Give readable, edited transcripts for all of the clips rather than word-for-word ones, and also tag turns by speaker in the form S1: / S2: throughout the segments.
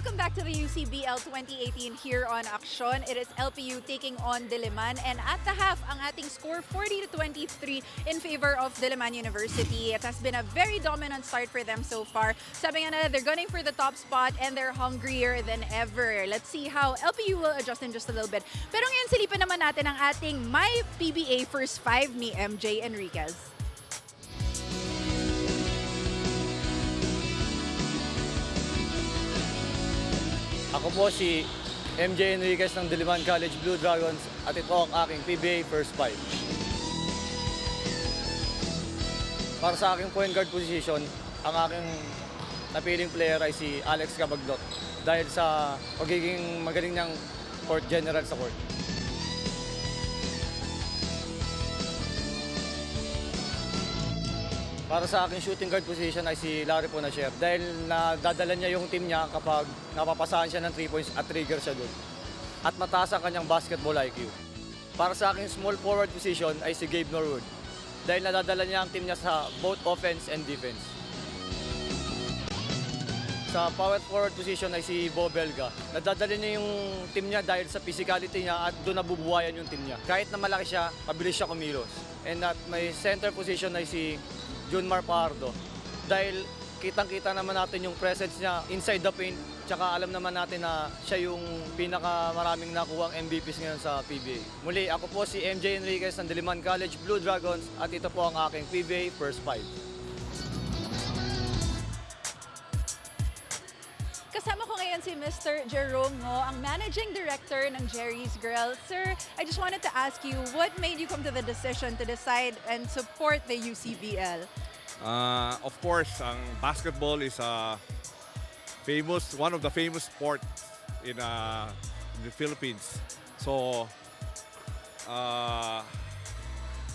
S1: Welcome back to the UCBL 2018 here on Aksyon. It is LPU taking on Diliman, and at the half, ang ating score 40-23 in favor of Diliman University. It has been a very dominant start for them so far. Sabi nga nila, they're gunning for the top spot and they're hungrier than ever. Let's see how LPU will adjust in just a little bit. Pero ngayon, silipin naman natin ang ating My PBA First 5 ni MJ Enriquez.
S2: Ako po si MJ Enriquez ng Diliman College Blue Dragons at ito ang aking PBA First 5. Para sa aking point guard position, ang aking napiling player ay si Alex Cabaglot dahil sa pagiging magaling niyang court general sa court. Para sa aking shooting guard position ay si Larry Ponasher dahil nadadala niya yung team niya kapag napapasahan siya ng 3 points at trigger siya doon. At mataas ang kanyang basketball IQ. Para sa aking small forward position ay si Gabe Norwood dahil nadadala niya ang team niya sa both offense and defense. Sa power forward position ay si Bo Belga. Nadadala niya yung team niya dahil sa physicality niya at doon nabubuhayan yung team niya. Kahit na malaki siya, mabilis siya kumilos. And at may center position ay si Junmar Pardo. Dahil kitang-kita naman natin yung presence niya inside the paint, tsaka alam naman natin na siya yung pinakamaraming nakuhang MVPs ngayon sa PBA. Muli, ako po si MJ Enriquez ng Diliman College Blue Dragons at ito po ang aking PBA First 5.
S1: Kasama ko ngayon si Mr. Jerome Ngo, ang Managing Director ng Jerry's Girl. Sir, I just wanted to ask you, what made you come to the decision to decide and support the UCBL?
S3: Of course, basketball is one of the famous sports in the Philippines. So,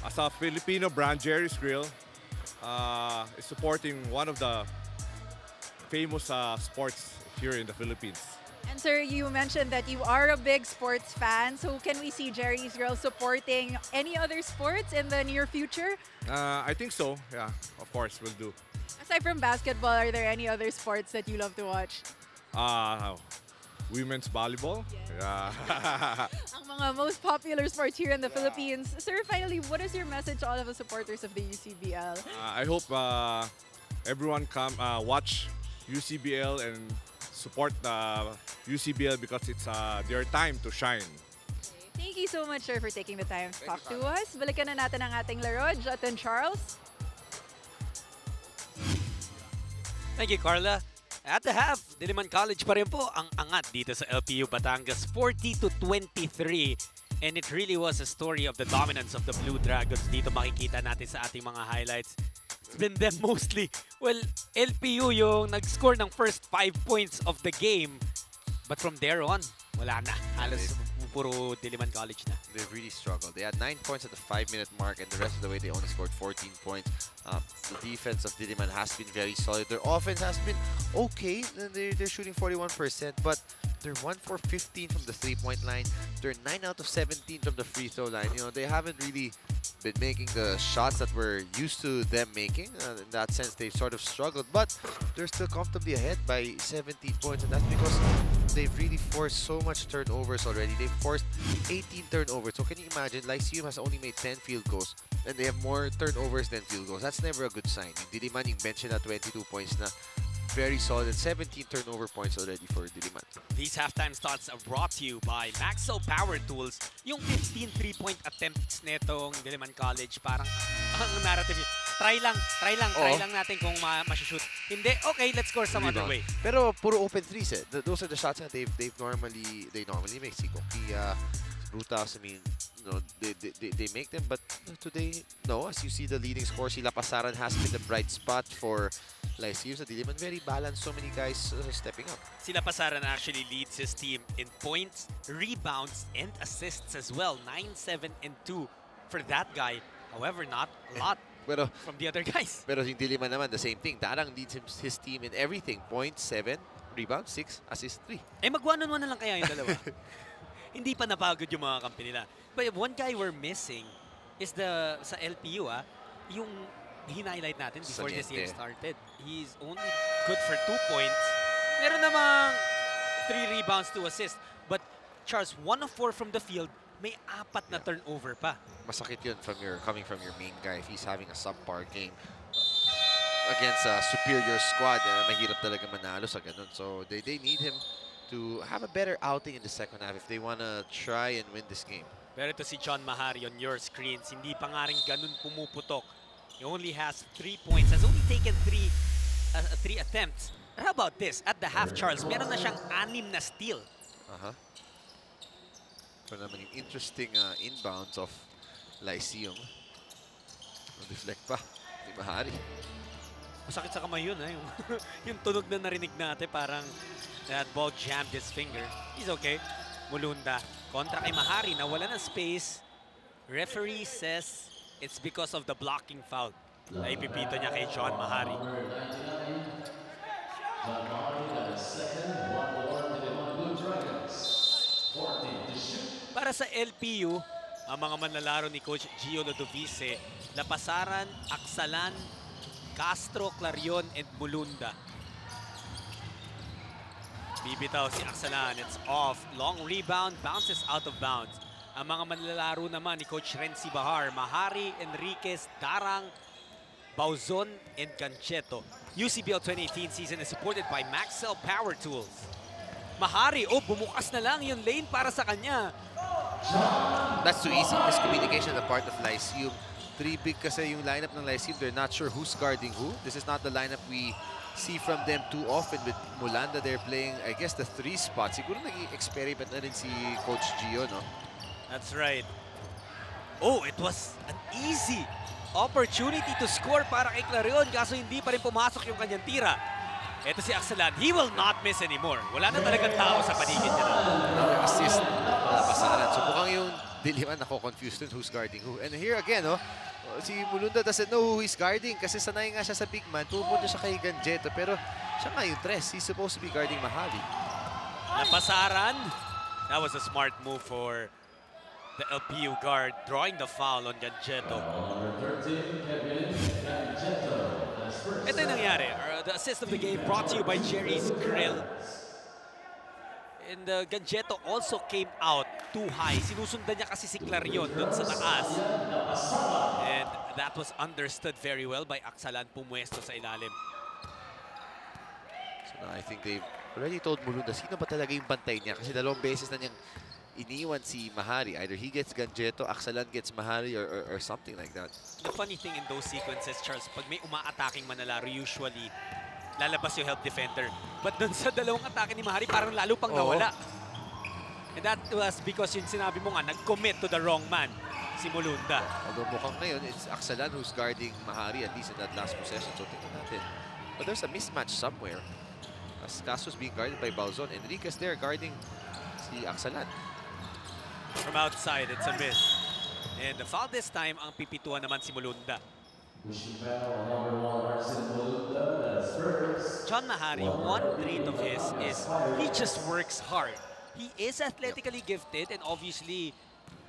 S3: as a Filipino brand, Jerry's Grill is supporting one of the famous sports here in the Philippines.
S1: And sir, you mentioned that you are a big sports fan. So can we see Jerry's Girl supporting any other sports in the near future?
S3: I think so. Yeah, of course, we'll do.
S1: Aside from basketball, are there any other sports that you love to watch?
S3: Women's volleyball.
S1: Yes.
S3: Yeah.
S1: Ang mga most popular sports here in the Philippines. Sir, finally, what is your message to all of the supporters of the UCBL?
S3: I hope everyone come watch UCBL and support the UCBL because it's their time to shine.
S1: Thank you so much, sir, for taking the time to talk to us. Balikan na natin ang ating laro. Jotin Charles.
S4: Thank you, Carla. At the half, Diliman College pa rin po ang angat dito sa LPU Batangas, 40-23. And it really was a story of the dominance of the Blue Dragons. Dito makikita natin sa ating mga highlights. It's been them mostly. Well, LPU yung nag-score ng first 5 points of the game. But from there on, wala na. Halos puro Diliman College na.
S5: They really struggled. They had 9 points at the 5-minute mark, and the rest of the way they only scored 14 points. The defense of Diliman has been very solid. Their offense has been okay. They're shooting 41%, but they're 1 for 15 from the 3-point line. They're 9 out of 17 from the free throw line. You know, they haven't really been making the shots that we're used to them making. In that sense, they've sort of struggled, but they're still comfortably ahead by 17 points, and that's because they've really forced so much turnovers already. They've forced 18 turnovers. So can you imagine, Lyceum has only made 10 field goals, and they have more turnovers than field goals. That's never a good sign. Yung Diliman, yung bench na 22 points na. Very solid. 17 turnover points already for Diliman.
S4: These halftime stats are brought to you by Maxo Power Tools. Yung 15 3-point attempts netong Diliman College, parang ang narrative niya. Try lang natin kung ma-shoot. Hindi, okay, let's score some other way.
S5: Pero puro open threes eh. Those are the shots that they normally make. Si Kokia, Brutas, I mean, you know, they make them, but today, no. As you see the leading score, Sila Pasaran has been the bright spot for Lyceum sa Diliman. Very balanced, so many guys stepping up.
S4: Sila Pasaran actually leads his team in points, rebounds, and assists as well. 9, 7, and 2 for that guy. However, not a lot from the other guys.
S5: Pero yung Diliman naman, the same thing. Darang leads his team in everything. Points, 7, rebounds, 6, assists, 3.
S4: Eh, mag-1-on-1 na lang kaya yung dalawa. Hindi pa napagod yung mga kampi nila. But one guy we're missing is sa LPU, yung hinighlight natin before this game started. He's only good for 2 points. Meron namang 3 rebounds, 2 assists. But Charles, 1 of 4 from the field, may 4 na turnover pa.
S5: Masakit yun coming from your main guy if he's having a subpar game against a superior squad. Mahirap talaga manalo sa ganun. So they need him to have a better outing in the second half if they want to try and win this game.
S4: Pero ito si John Mahari on your screens, hindi pa nga rin ganun pumuputok. He only has 3 points, has only taken 3 attempts. How about this? At the half, Charles, meron na siyang 6 na steal.
S5: So naman yung interesting inbounds of Lyceum. Deflect pa ni Mahari.
S4: Masakit sa kamay yun, yung, yung tunog na narinig natin, parang that ball jammed his finger. He's okay. Mulunda kontra kay Mahari, nawala ng space. Referee says it's because of the blocking foul na ipipito niya kay John Mahari. Para sa LPU, ang mga manlalaro ni Coach Gio Lodovice, Lapasaran, Aksalan, Castro, Clarion, and Mulunda. Bibitaw si Aksalan, it's off. Long rebound, bounces out of bounds. Ang mga manlalaro naman ni Coach Renzi Bahar, Mahari, Enriquez, Darang, Bauzon, and Gancheto. UCBL 2018 season is supported by Maxell Power Tools. Mahari, bumukas na lang yung lane para sa kanya.
S5: That's too easy. Miscommunication on the part of Lyceum. 3 big kasi yung lineup ng Lyceum. They're not sure who's guarding who. This is not the lineup we see from them too often. With Mulanda, they're playing, I guess, the 3 spot. Siguro nag-experiment na rin si Coach Gio, no?
S4: That's right. It was an easy opportunity to score para kay Clarion, kaso hindi pa rin pumasok yung kanyang tira. Ito si Aksalan, he will not miss anymore. Wala na talagang tao sa paligid niya na.
S5: Another assist na Pasaran. So mukhang yung Diliman confused dun who's guarding who. And here again, si Mulunda doesn't know who he's guarding kasi sanay nga siya sa big man. Pupunta siya kay Ganjeto pero siya nga yung tres. He's supposed to be guarding Mahali.
S4: Napasaran. That was a smart move for the LPU guard, drawing the foul on Ganjeto. Ito yung nangyari. The assist of the game brought to you by Jerry's Grill. And Ganjeto also came out too high. Sinusundan niya kasi si Clarion dun sa taas. And that was understood very well by Aksalan, pumuesto sa ilalim.
S5: So now I think they've already told Mulunda sino ba talaga yung bantay niya kasi dalawang beses na niyang iniwan si Mahari. Either he gets Ganjeto, Aksalan gets Mahari, or something like that.
S4: The funny thing in those sequences, Charles, pag may uma-attacking manlalaro, usually lalabas yung help defender. But dun sa dalawang atake ni Mahari, parang lalo pang nawala. And that was because yung sinabi mo nga, nag-commit to the wrong man, si Mulunda.
S5: Although mukhang ngayon, it's Aksalan who's guarding Mahari, at least in that last possession. So tingnan natin. But there's a mismatch somewhere. As Castro's being guarded by Bauzon. Enriquez there guarding si Aksalan.
S4: From outside, it's a miss. And the foul this time, ang pipituan naman si Mulunda. John Mahari, one trait of his is he just works hard. He is athletically gifted and obviously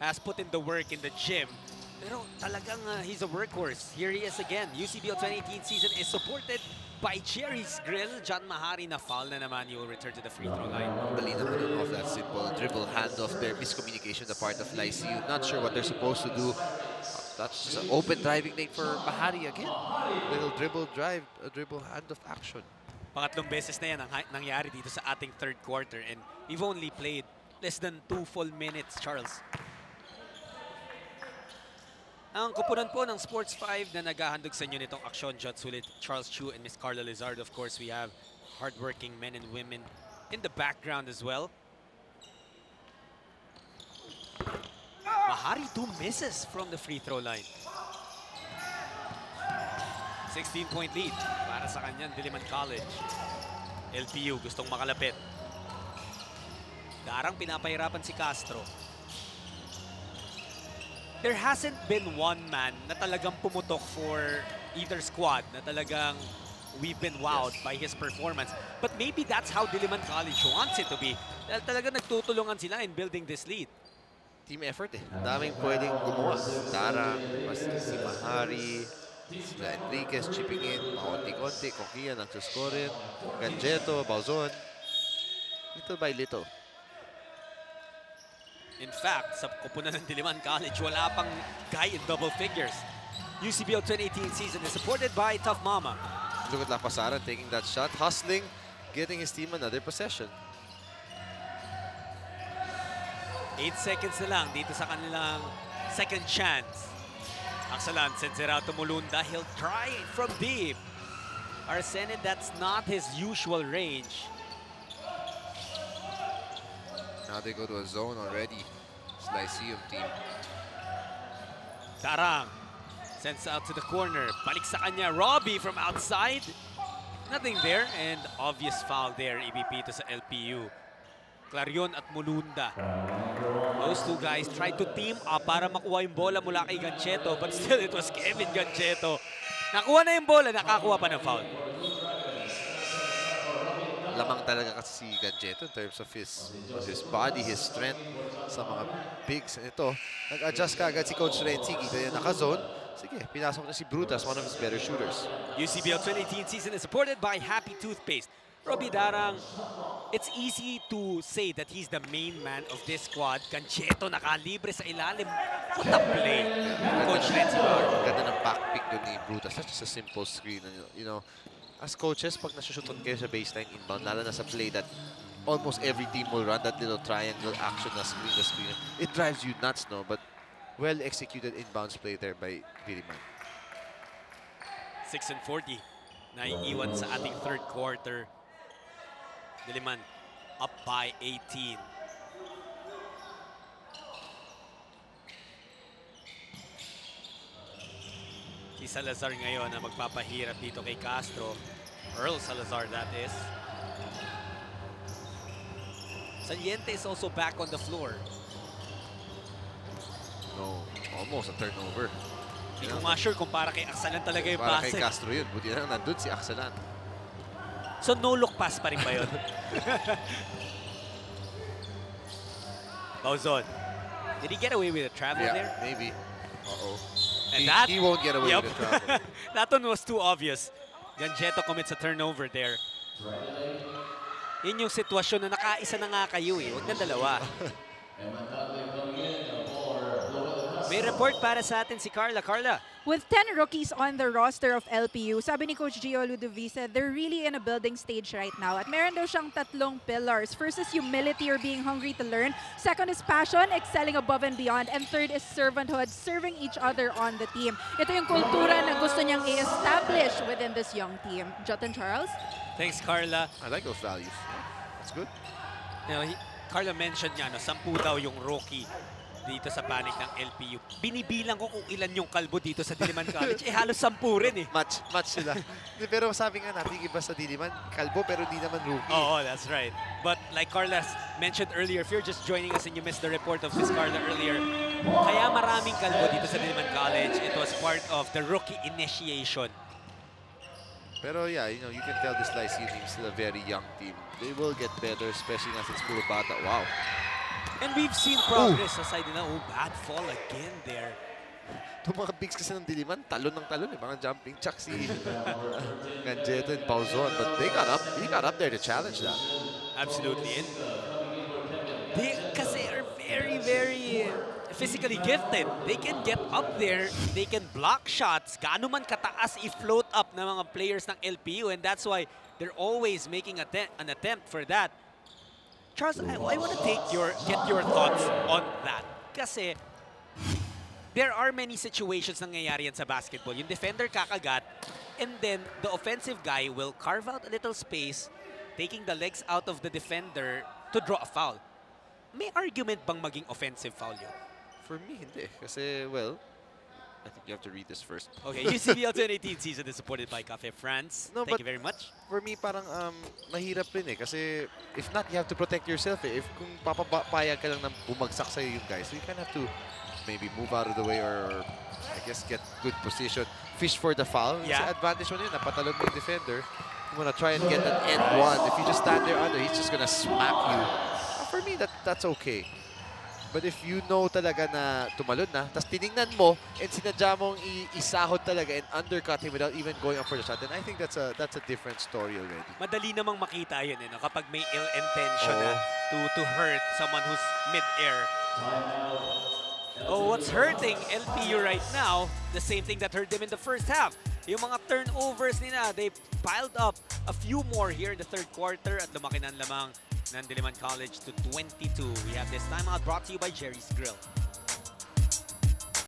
S4: has put in the work in the gym. Pero talagang he's a workhorse. Here he is again. UCBL 2018 season is supported by Jerry's Grill. John Mahari na foul na naman. He will return to the free throw line.
S5: Dali naman off that simple dribble handoff there. Miscommunication the part of Lyceum. Not sure what they're supposed to do. That's just an open driving lane for Mahari again. Little dribble drive, a dribble handoff action.
S4: Pangatlong beses na yan ang nangyari dito sa ating third quarter and we've only played less than 2 full minutes, Charles. Ang kupunan po ng Sports 5 na naghahandog sa inyo nitong aksyon, Jot Sulit, Charles Chu, and Miss Carla Lizard. Of course, we have hardworking men and women in the background as well. Mahari 2 misses from the free throw line. 16-point lead para sa kanyang Diliman College. LPU gustong makalapit. Darang pinapahirapan si Castro. There hasn't been one man na talagang pumutok for either squad na talagang we've been wowed by his performance. But maybe that's how Diliman College wants it to be. Dahil talagang nagtutulungan sila in building this lead.
S5: Team effort Daming pwedeng gumawa. Darang, si Mahari, sila Enriquez chipping in, paunti-konti, Kokia nagsuscorin, Ganjeto, Bauzon. little by little.
S4: In fact, sa kupunan ng Diliman College, wala pang guy in double figures. UCBL 2018 season is supported by Tough Mama.
S5: Look at Lapasaran taking that shot, hustling, getting his team another possession.
S4: 8 seconds na lang dito sa kanilang second chance. Axalan sends it out to Mulunda. He'll try from deep. Arsene, that's not his usual range.
S5: Now they go to a zone already. It's Lyceum team.
S4: Darang sends out to the corner. Balik sa kanya. Robbie from outside. Nothing there. And obvious foul there, EBP to sa LPU. Clarion at Mulunda. Those two guys tried to team up para makuha yung bola mula kay Gancheto. But still, it was Kevin Gancheto. Nakuha na yung bola, nakakuha pa ng foul.
S5: Lamang talaga kasi si Gancheto in terms of his body, his strength sa mga bigs. Ito, nag-adjust ka agad si Coach Renzi. Kita niya naka-zone. Sige, pinasok na si Brutas, one of his better shooters.
S4: UCBL 2018 season is supported by Happy Toothpaste. Robbie Darang, it's easy to say that he's the main man of this squad. Gancheto nakalibre sa ilalim. What a play, Coach Renzi.
S5: Ganda ng back pick doon ni Brutas. That's just a simple screen. You know, as coaches, pag nasushuton kayo sa baseline inbound, lalo na sa play that almost every team will run that little triangle action na screen to screen. It drives you nuts, no? But well-executed inbounds play there by Diliman.
S4: 6:40 na iiwan sa ating third quarter. Diliman up by 18. Si Salazar ngayon na magpapahirap dito kay Castro. Earl Salazar, that is. Saliente is also back on the floor.
S5: No, almost a turnover.
S4: Hindi ko nga sure kung para kay Axalan talaga yung
S5: Para
S4: pass.
S5: kay Castro yun. Buti na nandun si Axalan.
S4: So no-look pass pa rin ba yun? Bauzon. Did he get away with a travel there?
S5: Maybe. Uh-oh.
S4: And
S5: He won't get away with a travel.
S4: That one was too obvious. Gancheto commits a turnover there. Yun yung sitwasyon na nakaisa na nga kayo eh. Huwag na dalawa. May report para sa atin si Carla. Carla.
S1: With 10 rookies on the roster of LPU, sabi ni Coach Gio Ludovice, they're really in a building stage right now. At meron daw siyang tatlong pillars. First is humility or being hungry to learn. Second is passion, excelling above and beyond. And third is servanthood, serving each other on the team. Ito yung kultura na gusto niyang i-establish within this young team. Jotten Charles?
S4: Thanks, Carla.
S5: I like those values. That's good.
S4: You know, Carla mentioned niya, no, 10 daw yung rookie dito sa panic ng LPU. Binibilang ko kung ilan yung kalbo dito sa Diliman College. Halos 10 rin eh.
S5: Match sila. Pero sabi nga natin, iba sa Diliman, kalbo pero di naman rookie.
S4: Oh, that's right. But like Carla mentioned earlier, if you're just joining us and you missed the report of Miss Carla earlier, kaya maraming kalbo dito sa Diliman College. It was part of the rookie initiation.
S5: Pero yeah, you know, you can tell this Lyceum team is still a very young team. They will get better, especially na since puro bata. Wow.
S4: And we've seen progress aside na. Oh, bad fall again there.
S5: Itong mga bigs kasi ng Diliman, talon ng talon eh. Mga jumping chuck si Gancheto and Bauzon. But they got up there to challenge that.
S4: Absolutely. And they kasi are very, very physically gifted. They can get up there. They can block shots. Gaano man kataas i-float up ng mga players ng LPU. And that's why they're always making an attempt for that. Charles, I want to get your thoughts on that. Kasi there are many situations nangyayari yan sa basketball. Yung defender kakagat, and then the offensive guy will carve out a little space, taking the legs out of the defender to draw a foul. May argument bang maging offensive foul yun?
S5: For me, hindi. Kasi, well, I think you have to read this first.
S4: Okay, UCBL 2018 season is supported by Cafe France.
S5: No,
S4: Thank you very much.
S5: For me, parang mahirap rin eh. Kasi if not, you have to protect yourself eh. If kung papapayag ka lang na bumagsak sa'yo yung guys, so you kind of have to maybe move out of the way or I guess get good position. Fish for the foul.
S4: Yeah.
S5: Kasi advantage mo yun, napatalon mo yung defender. You wanna try and get that end one. If you just stand there under, he's just gonna smack you. For me, that's okay. But if you know talaga na tumalon na, tapos tiningnan mo, and sinadya mong isahod talaga and undercut him without even going up for the shot, then I think that's a different story already.
S4: Madali namang makita yun, no? Kapag may ill intention na to hurt someone who's mid-air. Oh, what's hurting LPU right now, the same thing that hurt them in the first half. Yung mga turnovers nila, they piled up a few more here in the third quarter at lumaki na lamang ng Diliman College to 22. We have this timeout brought to you by Jerry's Grill.